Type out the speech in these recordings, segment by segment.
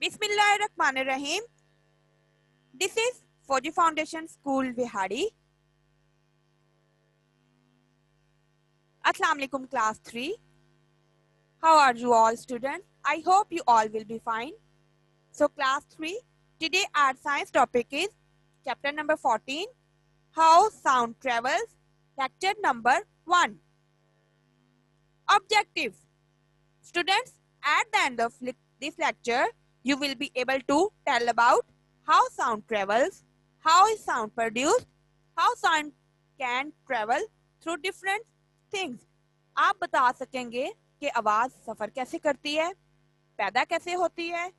Bismillahirrahmanirrahim. This is Fauji Foundation School Vihari. Assalamu alaikum class 3. How are you all students? I hope you all will be fine. So class 3, today our science topic is chapter number 14, How Sound Travels, lecture number 1. Objective. Students, at the end of this lecture, you will be able to tell about how sound travels, how is sound produced, how sound can travel through different things. आप बता सकेंगे कि आवाज़ सफ़र कैसे करती है, पैदा कैसे होती है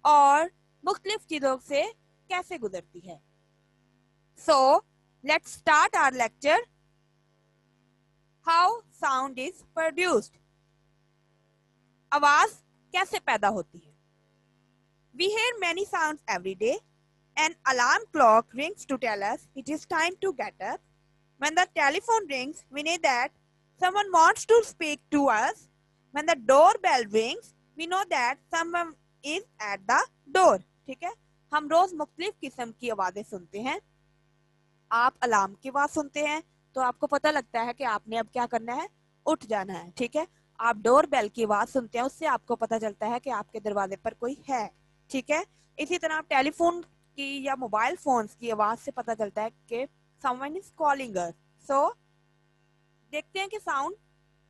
और मुख्तलिफ चीज़ों से कैसे गुजरती है. So, let's start our lecture. How sound is produced. आवाज़ कैसे पैदा होती है. We hear many sounds every day. An alarm clock rings to tell us it is time to get up. When the telephone rings, we know that someone wants to speak to us. When the doorbell rings, we know that someone is at the door. ठीक है, हम रोज मुख्तलिफ किस्म की आवाज़ें सुनते हैं. आप अलार्म की आवाज़ सुनते हैं तो आपको पता लगता है कि आपने अब क्या करना है, उठ जाना है. ठीक है, आप डोर बेल की आवाज़ सुनते हैं, उससे आपको पता चलता है कि आपके दरवाजे पर कोई है. ठीक है, इसी तरह आप टेलीफोन की या मोबाइल फोन्स की आवाज़ से पता चलता है कि समवन इज कॉलिंग अस. सो देखते हैं कि साउंड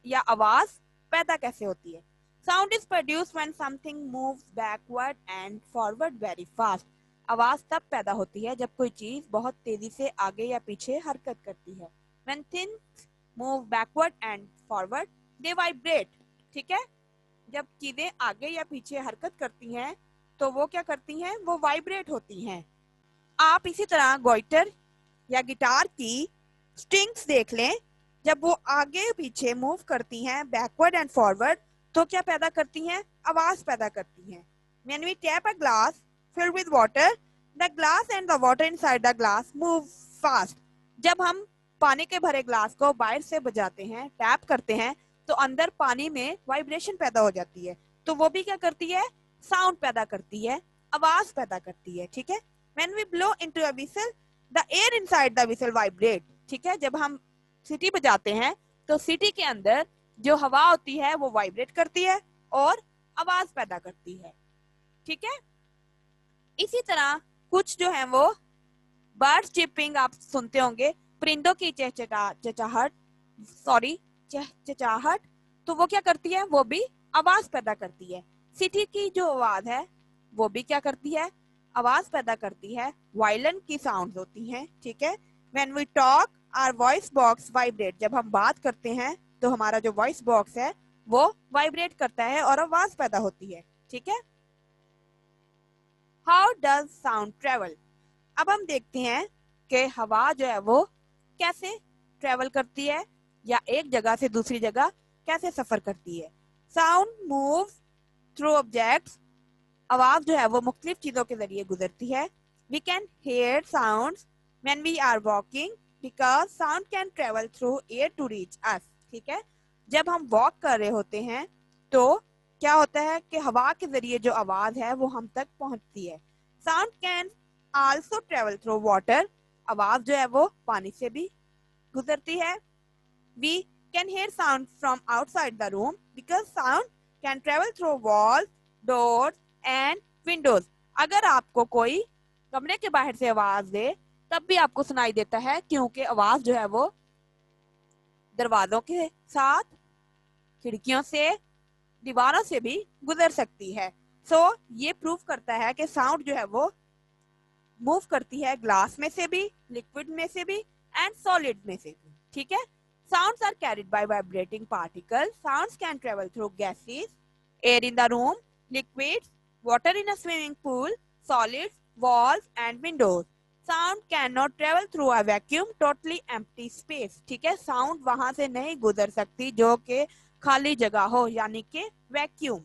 या आवाज़ पैदा कैसे होती है. Sound is produced when something moves backward and forward very fast. आवाज़ तब पैदा होती है जब कोई चीज़ बहुत तेज़ी से आगे या पीछे हरकत करती है. When things move backward and forward they vibrate. ठीक है, जब चीज़ें आगे या पीछे हरकत करती हैं तो वो क्या करती हैं, वो वाइब्रेट होती हैं. आप इसी तरह गोइटर या गिटार की स्ट्रिंग्स देख लें, जब वो आगे पीछे मूव करती हैं बैकवर्ड एंड फॉरवर्ड तो क्या पैदा करती हैं, आवाज़ पैदा करती हैं. When we tap a glass filled with water, the glass and the water inside the glass move fast. जब हम पानी के भरे ग्लास को बाहर से बजाते हैं, टैप करते हैं तो अंदर पानी में वाइब्रेशन पैदा हो जाती है, तो वो भी क्या करती है, साउंड पैदा करती है, आवाज पैदा करती है. ठीक है, When we blow into a whistle, the air inside the whistle vibrate. ठीक है, जब हम सीटी बजाते हैं तो सीटी के अंदर जो हवा होती है वो वाइब्रेट करती है और आवाज पैदा करती है. ठीक है, इसी तरह कुछ जो है वो बर्ड चिपिंग आप सुनते होंगे, परिंदों की चहचहाहट, तो वो क्या करती है, वो भी आवाज पैदा करती है. सिटी की जो आवाज है वो भी क्या करती है, आवाज पैदा करती है. वायलिन की साउंड्स होती हैं. ठीक है, when we talk our voice box vibrate. जब हम बात करते हैं तो हमारा जो वॉइस बॉक्स है वो वाइब्रेट करता है और आवाज पैदा होती है. ठीक है, हाउ डज साउंड ट्रेवल. अब हम देखते हैं कि हवा जो है वो कैसे ट्रेवल करती है या एक जगह से दूसरी जगह कैसे सफर करती है. Sound move through objects. आवाज जो है वो मुख्तलिफ चीजों के जरिए गुजरती है. We can hear sounds when we are walking because sound can travel through air to reach us. ठीक है, जब हम वॉक कर रहे होते हैं तो क्या होता है कि हवा के जरिए जो आवाज है वो हम तक पहुंचती है. Sound can also travel through water. आवाज जो है वो पानी से भी गुजरती है. We can hear sound from outside the room because sound can travel through walls, doors and windows. अगर आपको कोई कमरे के बाहर से आवाज दे तब भी आपको सुनाई देता है, क्योंकि आवाज जो है वो दरवाजों के साथ, खिड़कियों से, दीवारों से भी गुजर सकती है. सो ये प्रूव करता है कि साउंड जो है वो मूव करती है ग्लास में से भी, लिक्विड में से भी एंड सॉलिड में से भी. ठीक है, sounds are carried by vibrating particles. Sounds can travel through gases, air in the room, liquids, water in a swimming pool, solids, walls and windows. Sound can not travel through a vacuum, totally empty space. ठीक है, sound वहां से नहीं गुजर सकती जो कि खाली जगह हो, यानी कि वैक्यूम.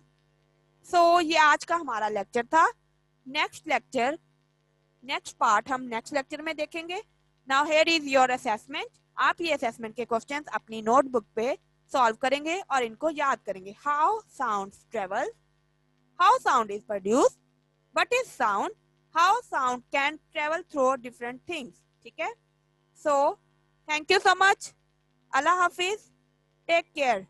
सो ये आज का हमारा लेक्चर था. नेक्स्ट पार्ट हम नेक्स्ट लेक्चर में देखेंगे. Now here is your assessment. आप ये असेसमेंट के क्वेश्चंस अपनी नोटबुक पे सॉल्व करेंगे और इनको याद करेंगे. How sound travel, how sound is produced, what is sound, how sound can travel through different things. ठीक है? So thank you so much. Allah Hafiz. Take care.